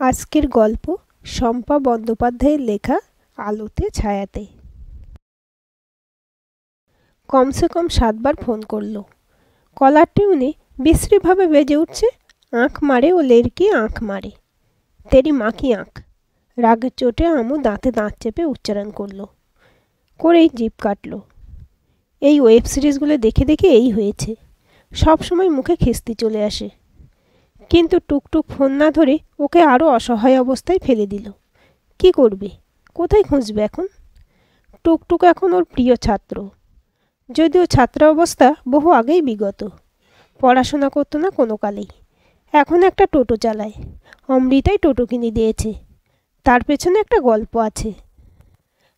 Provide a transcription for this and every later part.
আজকের গল্প শম্পা বন্দ্যোপাধ্যায়ের লেখা আলোতে ছায়াতে। কমসে কম 7 বার ফোন করল। কলার টিউনে বিশ্রীভাবে বেজে উঠছে, আঁখ মারে ও লেরকি আঁখ মারে, তেরি মা কি আঁখ। রাগের চোটে আমু দাঁতে দাঁত চেপে উচ্চারণ করলো, করেই জিভ কাটল। এই ওয়েব সিরিজগুলো দেখে দেখে এই হয়েছে, সব সময় মুখে খিস্তি চলে আসে। কিন্তু টুকটুক ফোন না ধরে ওকে আরও অসহায় অবস্থায় ফেলে দিল। কি করবে, কোথায় খুঁজবে এখন? টুকটুক এখন ওর প্রিয় ছাত্র, যদিও ছাত্রাবস্থা বহু আগেই বিগত। পড়াশোনা করতো না কোনো কালেই, এখন একটা টোটো চালায়। অমৃতাই টোটো কিনে দিয়েছে। তার পেছনে একটা গল্প আছে।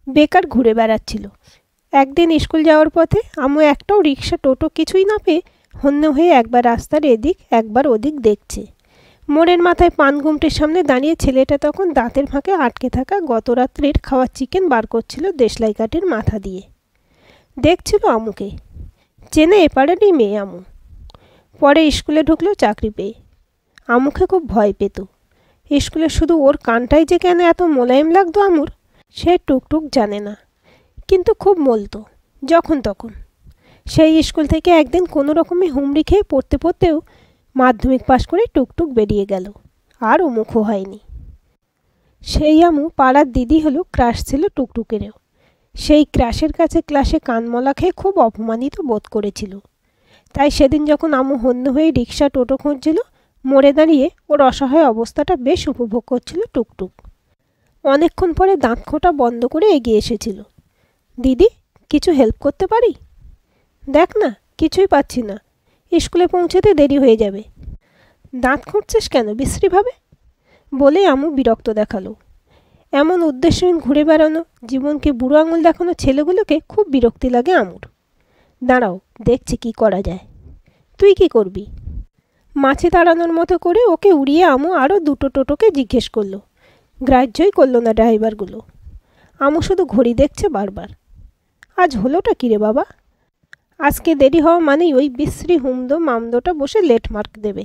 বেকার ঘুরে বেড়াচ্ছিল। একদিন স্কুল যাওয়ার পথে আমু একটাও রিক্সা টোটো কিছুই না পেয়ে হন্য হয়ে একবার রাস্তার এদিক একবার ওদিক দেখছে। মোড়ের মাথায় পান গুমটির সামনে দাঁড়িয়ে ছেলেটা তখন দাঁতের ফাঁকে আটকে থাকা গত রাত্রির খাওয়া চিকেন বার করছিল দেশলাই কাঠের মাথা দিয়ে। দেখছিল আমুকে, চেনে এপারেরই মেয়ে আমু। পরে স্কুলে ঢুকলো চাকরি পেয়ে। আমুকে খুব ভয় পেত। স্কুলে শুধু ওর কানটাই যে কেন এত মোলায়েম লাগতো আমুর, সে টুকটুক জানে না, কিন্তু খুব মলতো যখন তখন। সেই স্কুল থেকে একদিন কোনো রকমে হুমড়ি খেয়ে পড়তে পড়তেও মাধ্যমিক পাশ করে টুকটুক বেরিয়ে গেল, আর মুখও হয়নি। সেই আমু পাড়ার দিদি হলো ক্রাশ ছিল টুকটুকেরও। সেই ক্রাশের কাছে ক্লাসে কানমলা খেয়ে খুব অপমানিত বোধ করেছিল। তাই সেদিন যখন আমু হন্য হয়ে রিক্সা টোটো খুঁজছিল, মোড়ে দাঁড়িয়ে ওর অসহায় অবস্থাটা বেশ উপভোগ করছিল টুকটুক। অনেকক্ষণ পরে দাঁত খোঁটা বন্ধ করে এগিয়ে এসেছিল। দিদি, কিছু হেল্প করতে পারি? দেখ না, কিছুই পাচ্ছি না, স্কুলে পৌঁছতে দেরি হয়ে যাবে। দাঁত খুঁটছিস কেন বিশ্রীভাবে? বলে আমু বিরক্ত দেখালো। এমন উদ্দেশ্যহীন ঘুরে বেড়ানো, জীবনকে বুড়ো আঙুল দেখানো ছেলেগুলোকে খুব বিরক্তি লাগে আমুর। দাঁড়াও, দেখছি কি করা যায়। তুই কি করবি? মাছি তাড়ানোর মতো করে ওকে উড়িয়ে আমু আরও দুটো টোটোকে জিজ্ঞেস করলো। গ্রাহ্যই করলো না ড্রাইভারগুলো। আমু শুধু ঘড়ি দেখছে বারবার। আজ হলোটা কিরে বাবা? আজকে দেরি হওয়া মানেই ওই বিশ্রী হুমদো মামদোটা বসে লেট মার্ক দেবে।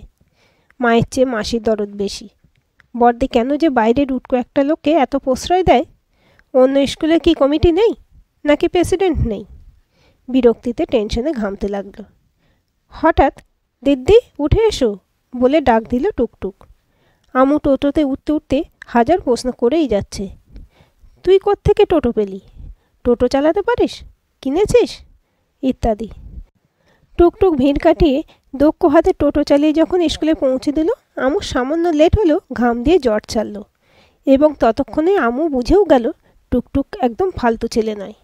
মায়ের চেয়ে মাসির দরদ বেশি। বর্দি কেন যে বাইরের উটকো একটা লোককে এত প্রশ্রয় দেয়? অন্য স্কুলে কি কমিটি নেই, নাকি প্রেসিডেন্ট নেই? বিরক্তিতে টেনশনে ঘামতে লাগলো। হঠাৎ দিদি উঠে এসো বলে ডাক দিল টুকটুক। আমু টোটোতে উঠতে উঠতে হাজার প্রশ্ন করেই যাচ্ছে। তুই কোত্থেকে টোটো পেলি? টোটো চালাতে পারিস? কিনেছিস? ইত্যাদি। টুকটুক ভিড় কাটিয়ে দক্ষ হাতে টোটো চালিয়ে যখন স্কুলে পৌঁছে দিল, আমু সামান্য লেট হলো ঘাম দিয়ে জ্বর ছাড়ল। এবং ততক্ষণে আমু বুঝেও গেল টুকটুক একদম ফালতু ছেলে নয়,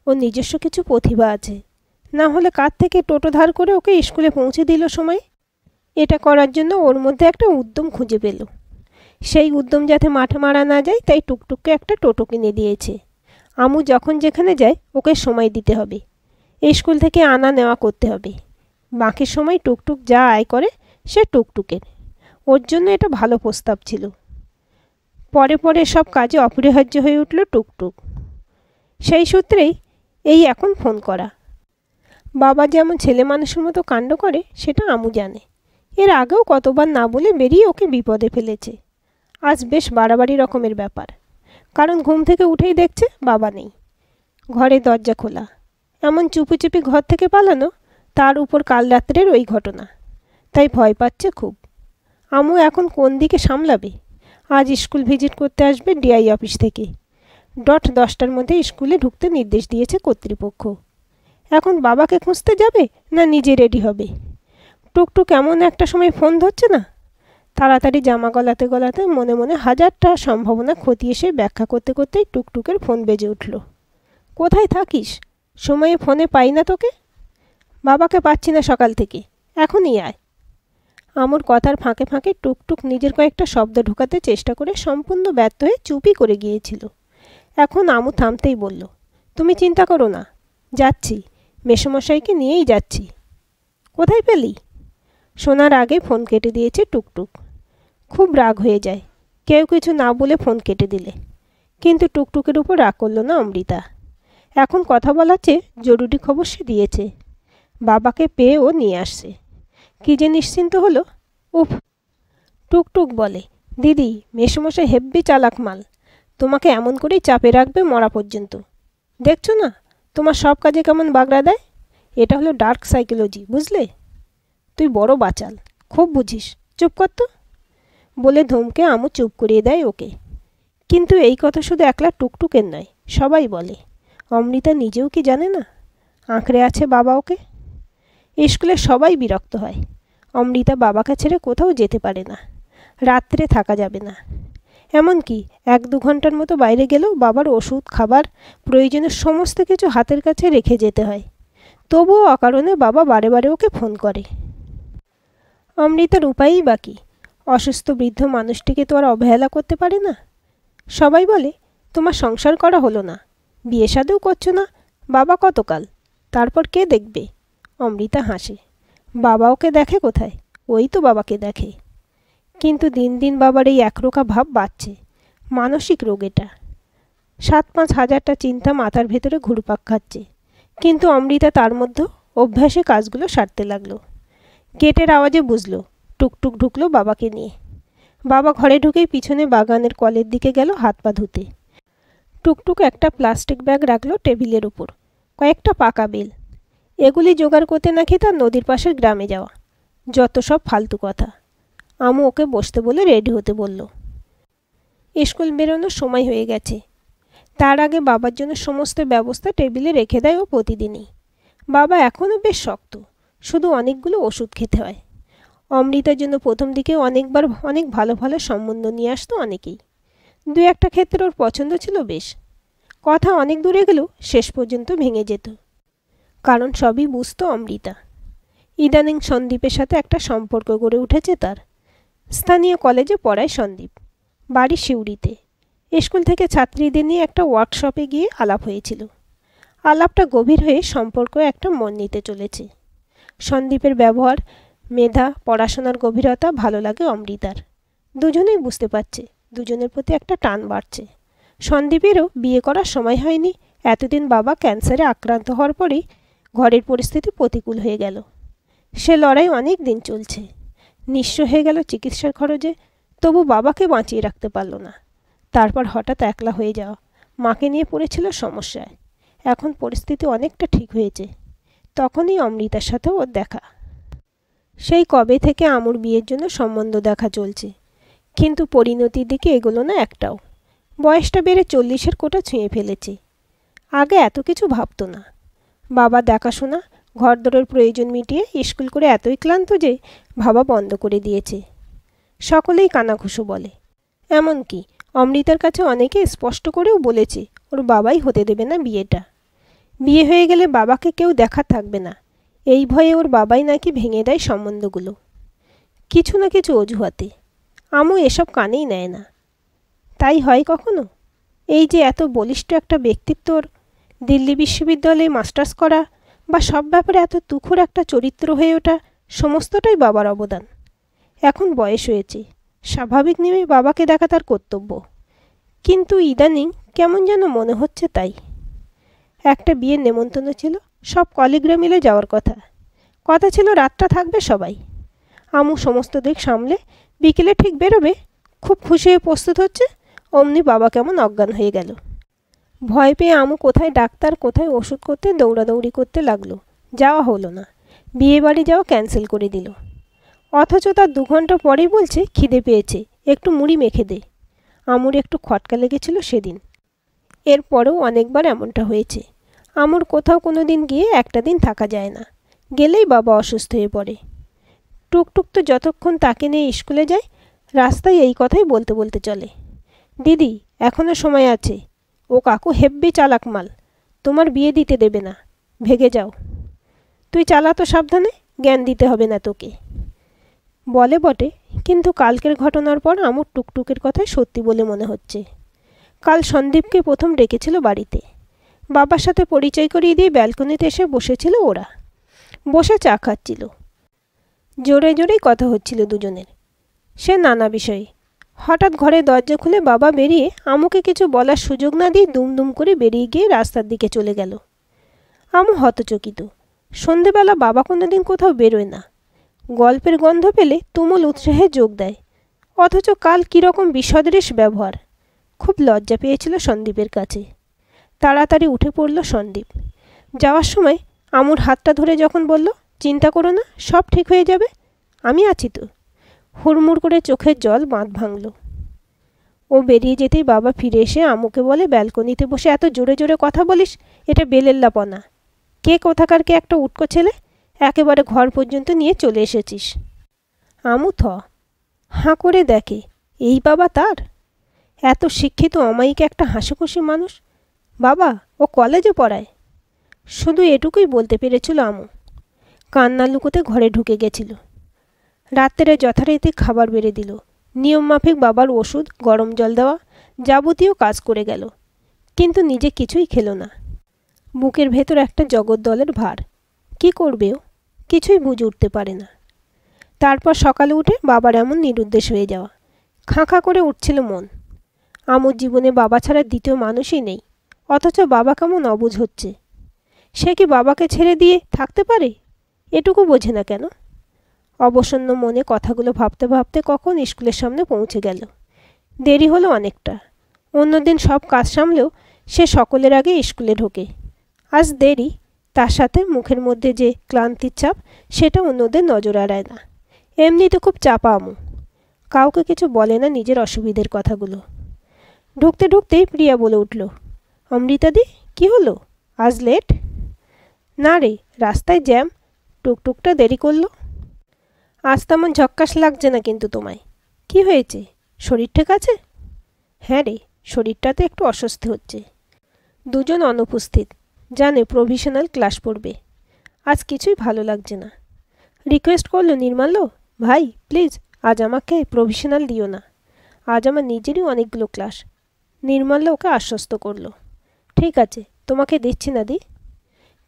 ওর নিজস্ব কিছু প্রতিভা আছে। না হলে কার থেকে টোটো ধার করে ওকে স্কুলে পৌঁছে দিল সময়? এটা করার জন্য ওর মধ্যে একটা উদ্যম খুঁজে পেল। সেই উদ্যম যাতে মাঠে মারা না যায়, তাই টুকটুককে একটা টোটো কিনে দিয়েছে। আমু যখন যেখানে যায় ওকে সময় দিতে হবে, স্কুল থেকে আনা নেওয়া করতে হবে। বাকি সময় টুকটুক যা আয় করে সে টুকটুকের। ওর জন্য এটা ভালো প্রস্তাব ছিল। পরে পরে সব কাজে অপরিহার্য হয়ে উঠল টুকটুক। সেই সূত্রেই এই এখন ফোন করা। বাবা যেমন ছেলে মানুষের মতো কাণ্ড করে সেটা আমু জানে। এর আগেও কতবার না বলে বেরিয়ে ওকে বিপদে ফেলেছে। আজ বেশ বাড়াবাড়ি রকমের ব্যাপার, কারণ ঘুম থেকে উঠেই দেখছে বাবা নেই। ঘরে দরজা খোলা, এমন চুপি চুপি ঘর থেকে পালানো, তার উপর কাল রাত্রের ওই ঘটনা। তাই ভয় পাচ্ছে খুব। আমু এখন কোন দিকে সামলাবে? আজ স্কুল ভিজিট করতে আসবে ডিআই অফিস থেকে। 10টার মধ্যে স্কুলে ঢুকতে নির্দেশ দিয়েছে কর্তৃপক্ষ। এখন বাবাকে খুঁজতে যাবে না নিজে রেডি হবে? টুকটুক এমন একটা সময় ফোন ধরছে না। তাড়াতাড়ি জামা গলাতে গলাতে মনে মনে হাজারটা সম্ভাবনা খতিয়ে সে ব্যাখ্যা করতে করতেই টুকটুকের ফোন বেজে উঠল। কোথায় থাকিস? সময়ে ফোনে পাই না তোকে। বাবাকে পাচ্ছি না সকাল থেকে, এখনই আয়। আমুর কথার ফাঁকে ফাঁকে টুকটুক নিজের কয়েকটা শব্দ ঢোকাতে চেষ্টা করে সম্পূর্ণ ব্যর্থ হয়ে চুপই করে গিয়েছিল। এখন আমু থামতেই বলল, তুমি চিন্তা করো না, যাচ্ছি, মেসোমশাইকে নিয়েই যাচ্ছি। কোথায় পেলি? শোনার আগে ফোন কেটে দিয়েছে টুকটুক। খুব রাগ হয়ে যায় কেউ কিছু না বলে ফোন কেটে দিলে, কিন্তু টুকটুকের উপর রাগ করল না অমৃতা। এখন কথা বলার চেয়ে জরুরি খবর সে দিয়েছে। বাবাকে পেয়ে ও নিয়ে আসছে। কী যে নিশ্চিন্ত হলো। উফ! টুকটুক বলে, দিদি, মেসোমশাই হেব্বি চালাক মাল, তোমাকে এমন করেই চাপে রাখবে মরা পর্যন্ত। দেখছো না তোমার সব কাজে কেমন বাগড়া দেয়? এটা হলো ডার্ক সাইকোলজি, বুঝলে? তুই বড় বাচাল, খুব বুঝিস, চুপ কর তো বলে ধমকে আমু চুপ করিয়ে দেয় ওকে। কিন্তু এই কথা শুধু একলা টুকটুকের নয়, সবাই বলে। অমৃতা নিজেও কি জানে না আঁকড়ে আছে বাবা ওকে? স্কুলে সবাই বিরক্ত হয়। অমৃতা বাবাকে ছেড়ে কোথাও যেতে পারে না, রাত্রে থাকা যাবে না। এমনকি 1-2 ঘন্টার মতো বাইরে গেলেও বাবার ওষুধ, খাবার, প্রয়োজনের সমস্ত কিছু হাতের কাছে রেখে যেতে হয়। তবুও অকারণে বাবা বারে বারে ওকে ফোন করে। অমৃতার উপায়ই বাকি, অসুস্থ বৃদ্ধ মানুষটিকে তো আর অবহেলা করতে পারে না। সবাই বলে, তোমার সংসার করা হলো না, বিয়ে শাদিও করছো না, বাবা কতকাল, তারপর কে দেখবে? অমৃতা হাসে। বাবা ওকে দেখে কোথায়? ওই তো বাবাকে দেখে। কিন্তু দিন দিন বাবার এই একরোখা ভাব বাড়ছে। মানসিক রোগ এটা। 7-5 হাজারটা চিন্তা মাথার ভেতরে ঘুরপাক খাচ্ছে। কিন্তু অমৃতা তার মধ্যে অভ্যাসে কাজগুলো সারতে লাগলো। গেটের আওয়াজে বুঝলো টুকটুক ঢুকলো বাবাকে নিয়ে। বাবা ঘরে ঢুকেই পিছনে বাগানের কলের দিকে গেল হাত পা ধুতে। টুকটুক একটা প্লাস্টিক ব্যাগ রাখলো টেবিলের উপর, কয়েকটা পাকা বেল। এগুলি জোগাড় করতে নাকি তার নদীর পাশের গ্রামে যাওয়া। যত সব ফালতু কথা। আমু ওকে বসতে বলে রেডি হতে বলল। স্কুল বেরোনোর সময় হয়ে গেছে। তার আগে বাবার জন্য সমস্ত ব্যবস্থা টেবিলে রেখে দেয় ও প্রতিদিনই। বাবা এখনও বেশ শক্ত, শুধু অনেকগুলো ওষুধ খেতে হয়। অমৃতার জন্য প্রথম দিকে অনেকবার অনেক ভালো ভালো সম্বন্ধ নিয়ে আসতো অনেকেই। 2-1টা ক্ষেত্রে ওর পছন্দ ছিল বেশ। কথা অনেক দূরে গেলেও শেষ পর্যন্ত ভেঙে যেত, কারণ সবই বুঝতো অমৃতা। ইদানিং সন্দীপের সাথে একটা সম্পর্ক গড়ে উঠেছে তার। স্থানীয় কলেজে পড়ায় সন্দীপ, বাড়ি সিউড়িতে। স্কুল থেকে ছাত্রীদের নিয়ে একটা ওয়ার্কশপে গিয়ে আলাপ হয়েছিল। আলাপটা গভীর হয়ে সম্পর্ক একটা মন নিতে চলেছে। সন্দীপের ব্যবহার, মেধা, পড়াশোনার গভীরতা ভালো লাগে অমৃতার। দুজনেই বুঝতে পারছে দুজনের প্রতি একটা টান বাড়ছে। সন্দীপেরও বিয়ে করার সময় হয়নি। এতদিন বাবা ক্যান্সারে আক্রান্ত হওয়ার পরেই ঘরের পরিস্থিতি প্রতিকূল হয়ে গেল। সে লড়াই অনেক দিন চলছে। নিঃস্ব হয়ে গেল চিকিৎসার খরচে, তবু বাবাকে বাঁচিয়ে রাখতে পারল না। তারপর হঠাৎ একলা হয়ে যাওয়া, মাকে নিয়ে পড়েছিল সমস্যায়। এখন পরিস্থিতি অনেকটা ঠিক হয়েছে। তখনই অমৃতার সাথে ওর দেখা। সেই কবে থেকে আমুর বিয়ের জন্য সম্বন্ধ দেখা চলছে, কিন্তু পরিণতির দিকে এগোলো না একটাও। বয়সটা বেড়ে 40-এর কোটা ছুঁয়ে ফেলেছে। আগে এত কিছু ভাবতো না। বাবা দেখাশোনা, ঘরদোরের প্রয়োজন মিটিয়ে স্কুল করে এতই ক্লান্ত যে ভাবা বন্ধ করে দিয়েছে। সকলেই কানাঘুষো বলে। এমনকি অমৃতার কাছে অনেকে স্পষ্ট করেও বলেছে ওর বাবাই হতে দেবে না বিয়েটা। বিয়ে হয়ে গেলে বাবাকে কেউ দেখা থাকবে না, এই ভয়ে ওর বাবাই নাকি ভেঙে দেয় সম্বন্ধগুলো, কিছু না কিছু অজুহাতে। আমু এসব কানেই নেয় না। তাই হয় কখনো? এই যে এত বলিষ্ঠ একটা ব্যক্তিত্বর, দিল্লি বিশ্ববিদ্যালয়ে মাস্টার্স করা, বা সব ব্যাপারে এত তুখোড় একটা চরিত্র হয়ে ওঠা, সমস্তটাই বাবার অবদান। এখন বয়স হয়েছে, স্বাভাবিক নিয়মে বাবাকে দেখা তার কর্তব্য। কিন্তু ইদানিং কেমন যেন মনে হচ্ছে তাই। একটা বিয়ের নেমন্তন্ন ছিল, সব কলিগরা মিলে যাওয়ার কথা। কথা ছিল রাতটা থাকবে সবাই। আমু সমস্ত দিক সামলে বিকেলে ঠিক বেরোবে, খুব খুশি হয়ে প্রস্তুত হচ্ছে, অমনি বাবা কেমন অজ্ঞান হয়ে গেল। ভয় পেয়ে আমু কোথায় ডাক্তার কোথায় ওষুধ করতে দৌড়াদৌড়ি করতে লাগলো। যাওয়া হলো না। বিয়ে বাড়ি যাওয়া ক্যান্সেল করে দিল। অথচ তার 2 ঘন্টা পরেই বলছে খিদে পেয়েছে, একটু মুড়ি মেখে দে। আমুর একটু খটকা লেগেছিল সেদিন। এরপরেও অনেকবার এমনটা হয়েছে। আমুর কোথাও কোনো দিন গিয়ে একটা দিন থাকা যায় না। গেলেই বাবা অসুস্থ হয়ে পড়ে। টুকটুক তো যতক্ষণ তাকে নিয়ে স্কুলে যায়, রাস্তায় এই কথাই বলতে বলতে চলে। দিদি, এখনও সময় আছে, ও কাকু হেব্বি চালাক মাল, তোমার বিয়ে দিতে দেবে না, ভেগে যাও। তুই চালা তো সাবধানে, জ্ঞান দিতে হবে না তোকে। বলে বটে, কিন্তু কালকের ঘটনার পর আমুর টুকটুকের কথাই সত্যি বলে মনে হচ্ছে। কাল সন্দীপকে প্রথম ডেকেছিল বাড়িতে। বাবার সাথে পরিচয় করিয়ে দিয়ে ব্যালকনিতে এসে বসেছিল ওরা। বসে চা খাচ্ছিল। জোরে জোরেই কথা হচ্ছিল দুজনের, সে নানা বিষয়ে। হঠাৎ ঘরে দরজা খুলে বাবা বেরিয়ে আমুকে কিছু বলার সুযোগ না দিয়ে দুমদুম করে বেরিয়ে গিয়ে রাস্তার দিকে চলে গেল। আমু হতচকিত। সন্ধেবেলা বাবা কোনো দিন কোথাও বেরোয় না। গল্পের গন্ধ পেলে তুমুল উৎসাহে যোগ দেয়। অথচ কাল কীরকম বিসদৃশ ব্যবহার। খুব লজ্জা পেয়েছিল সন্দীপের কাছে। তাড়াতাড়ি উঠে পড়ল সন্দীপ। যাওয়ার সময় আমুর হাতটা ধরে যখন বলল, চিন্তা করো না, সব ঠিক হয়ে যাবে, আমি আছি তো। হুড়মুড় করে চোখের জল বাঁধ ভাঙল। ও বেরিয়ে যেতেই বাবা ফিরে এসে আমুকে বলে, ব্যালকনিতে বসে এত জোরে জোরে কথা বলিস, এটা বেলেল্লাপনা। কে কোথাকারকে একটা উটকো ছেলে, একেবারে ঘর পর্যন্ত নিয়ে চলে এসেছিস। আমু হাঁ করে দেখে, এই বাবা তার? এত শিক্ষিত অমায়িক একটা হাসিখুশি মানুষ। বাবা, ও কলেজে পড়ায়। শুধু এটুকুই বলতে পেরেছিল আমু। কান্না লুকোতে ঘরে ঢুকে গেছিল। রাত্রে যথারীতি খাবার বেড়ে দিল। নিয়মমাফিক বাবার ওষুধ, গরম জল দেওয়া, যাবতীয় কাজ করে গেল, কিন্তু নিজে কিছুই খেল না। বুকের ভেতর একটা জগদ্দলের ভার। কি করবে ও? কিছুই বুঝে উঠতে পারে না। তারপর সকালে উঠে বাবার এমন নিরুদ্দেশ হয়ে যাওয়া। খাঁ করে উঠছিল মন। আমুর জীবনে বাবা ছাড়া দ্বিতীয় মানুষই নেই, অথচ বাবা কেমন অবুঝ হচ্ছে। সে কি বাবাকে ছেড়ে দিয়ে থাকতে পারে? এটুকু বোঝে না কেন? অবসন্ন মনে কথাগুলো ভাবতে ভাবতে কখন স্কুলের সামনে পৌঁছে গেল। দেরি হলো অনেকটা। অন্যদিন সব কাজ সামলেও সে সকলের আগে স্কুলে ঢোকে। আজ দেরি, তার সাথে মুখের মধ্যে যে ক্লান্তির ছাপ, সেটা অন্যদের নজর এড়ায় না। এমনিতে খুব চাপা আমু, কাউকে কিছু বলে না নিজের অসুবিধের কথাগুলো। ঢুকতে ঢুকতেই প্রিয়া বলে উঠল, অমৃতাদি, কি হলো, আজ লেট? না রে, রাস্তায় জ্যাম, টুকটুকটা দেরি করলো। আজ তেমন ঝক্কাস লাগছে না কিন্তু তোমায়। কি হয়েছে, শরীর ঠিক আছে? হ্যাঁ রে, শরীরটাতে একটু অস্বস্তি হচ্ছে। দুজন অনুপস্থিত, জানে প্রভিশনাল ক্লাস পড়বে। আজ কিছুই ভালো লাগছে না। রিকোয়েস্ট করলো নির্মাল্য, ভাই প্লিজ আজ আমাকে প্রভিশনাল দিও না, আজ আমার নিজেরই অনেকগুলো ক্লাস। নির্মাল্য ওকে আশ্বস্ত করলো, ঠিক আছে তোমাকে দিচ্ছি না দি।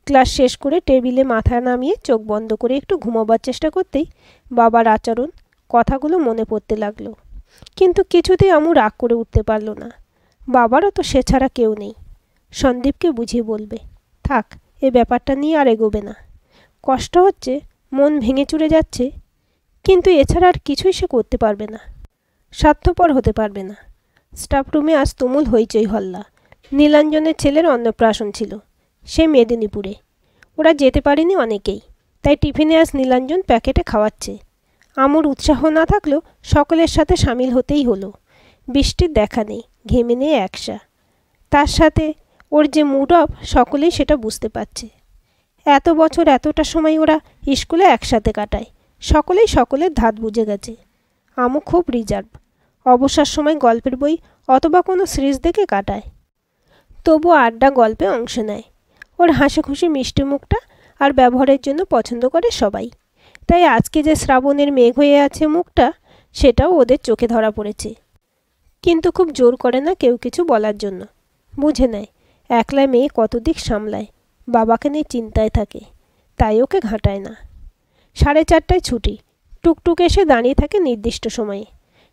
ক্লাস শেষ করে টেবিলে মাথা নামিয়ে চোখ বন্ধ করে একটু ঘুমোবার চেষ্টা করতেই বাবার আচরণ, কথাগুলো মনে পড়তে লাগলো। কিন্তু কিছুতেই আমু রাগ করে উঠতে পারল না। বাবারও তো সে ছাড়া কেউ নেই। সন্দীপকে বুঝিয়ে বলবে, থাক এ ব্যাপারটা নিয়ে আর এগোবে না। কষ্ট হচ্ছে, মন ভেঙে চুরে যাচ্ছে, কিন্তু এছাড়া আর কিছুই সে করতে পারবে না। স্বার্থপর হতে পারবে না। স্টাফ রুমে আজ তুমুল হইচই হল্লা। নীলাঞ্জনের ছেলের অন্নপ্রাশন ছিল, সে মেদিনীপুরে। ওরা যেতে পারেনি অনেকেই, তাই টিফিনে আজ নীলাঞ্জন প্যাকেটে খাওয়াচ্ছে। আমুর উৎসাহ না থাকলেও সকলের সাথে সামিল হতেই হলো। বৃষ্টির দেখা নেই, ঘেমে নেই একসা। তার সাথে ওর যে মুড অফ, সকলেই সেটা বুঝতে পারছে। এত বছর এতটা সময় ওরা স্কুলে একসাথে কাটায়, সকলেই সকলের ধাত বুঝে গেছে। আমু খুব রিজার্ভ, অবসর সময় গল্পের বই অথবা কোনো সিরিজ দেখে কাটায়। তবু আড্ডা গল্পে অংশ নেয়। ওর হাসি খুশি মিষ্টি মুখটা আর ব্যবহারের জন্য পছন্দ করে সবাই। তাই আজকে যে শ্রাবণের মেঘ হয়ে আছে মুখটা, সেটাও ওদের চোখে ধরা পড়েছে। কিন্তু খুব জোর করে না কেউ কিছু বলার জন্য। বুঝে নেয় একলা মেয়ে কত দিক সামলায়, বাবাকে নিয়ে চিন্তায় থাকে, তাই ওকে ঘাঁটায় না। 4:30টায় ছুটি। টুকটুক এসে দাঁড়িয়ে থাকে নির্দিষ্ট সময়ে।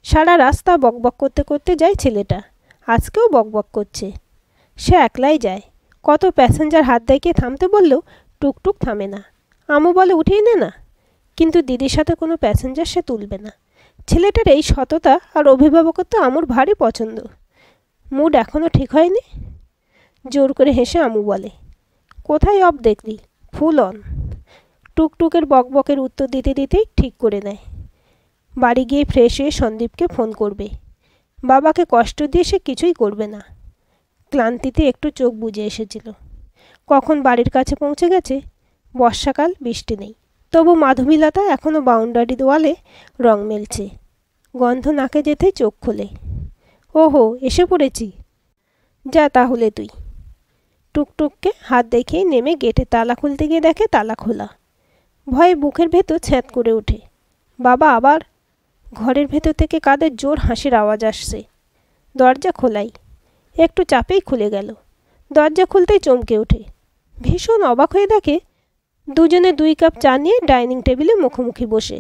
সারা রাস্তা বকবক করতে করতে যায় ছেলেটা। আজকেও বকবক করছে। সে একলাই যায়। কত প্যাসেঞ্জার হাত দেখিয়ে থামতে বললেও টুকটুক থামে না। আমু বলে উঠেই নে না, কিন্তু দিদির সাথে কোনো প্যাসেঞ্জার সে তুলবে না। ছেলেটার এই সততা আর অভিভাবকত্ব আমুর ভারী পছন্দ। মুড এখনও ঠিক হয়নি। জোর করে হেসে আমু বলে, কোথায় অফ দেখলি, ফুল অন। টুকটুকের বকবকের উত্তর দিতে দিতেই ঠিক করে নেয় বাড়ি গিয়ে ফ্রেশ হয়ে সন্দীপকে ফোন করবে। বাবাকে কষ্ট দিয়ে সে কিছুই করবে না। ক্লান্তিতে একটু চোখ বুজে এসেছিল। কখন বাড়ির কাছে পৌঁছে গেছে। বর্ষাকাল, বৃষ্টি নেই, তবু মাধবীলতা এখনও বাউন্ডারি দেওয়ালে রং মেলছে। গন্ধ নাকে যেতেই চোখ খোলে। ওহো, এসে পড়েছি, যা তাহলে তুই। টুকটুককে হাত দেখিয়ে নেমে গেটে তালা খুলতে গিয়ে দেখে তালা খোলা। ভয়ে বুকের ভেতর ছ্যাঁত করে ওঠে। বাবা আবার। ঘরের ভেতর থেকে কাদের জোর হাসির আওয়াজ আসছে। দরজা খোলাই, একটু চাপেই খুলে গেল। দরজা খুলতেই চমকে ওঠে। ভীষণ অবাক হয়ে দেখে দুজনে 2 কাপ চা নিয়ে ডাইনিং টেবিলে মুখোমুখি বসে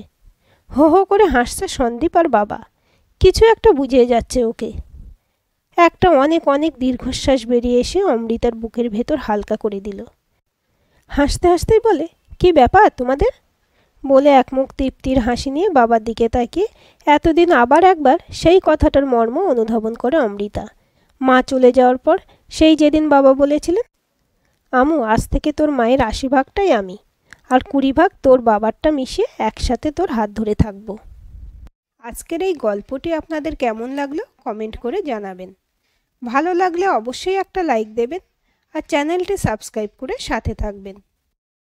হো হো করে হাসছে সন্দীপ আর বাবা। কিছু একটা বুঝিয়ে যাচ্ছে ওকে। একটা অনেক অনেক দীর্ঘশ্বাস বেরিয়ে এসে অমৃতার বুকের ভেতর হালকা করে দিল। হাসতে হাসতেই বলে, কি ব্যাপার তোমাদের? বলে একমুখ তৃপ্তির হাসি নিয়ে বাবার দিকে তাকিয়ে এতদিন আবার একবার সেই কথাটার মর্ম অনুধাবন করে অমৃতা। মা চলে যাওয়ার পর সেই যেদিন বাবা বলেছিলেন, আমু আজ থেকে তোর মায়ের ৮০ ভাগটাই আমি, আর ২০ ভাগ তোর বাবারটা মিশিয়ে একসাথে তোর হাত ধরে থাকবো। আজকের এই গল্পটি আপনাদের কেমন লাগলো কমেন্ট করে জানাবেন। ভালো লাগলে অবশ্যই একটা লাইক দেবেন আর চ্যানেলটি সাবস্ক্রাইব করে সাথে থাকবেন।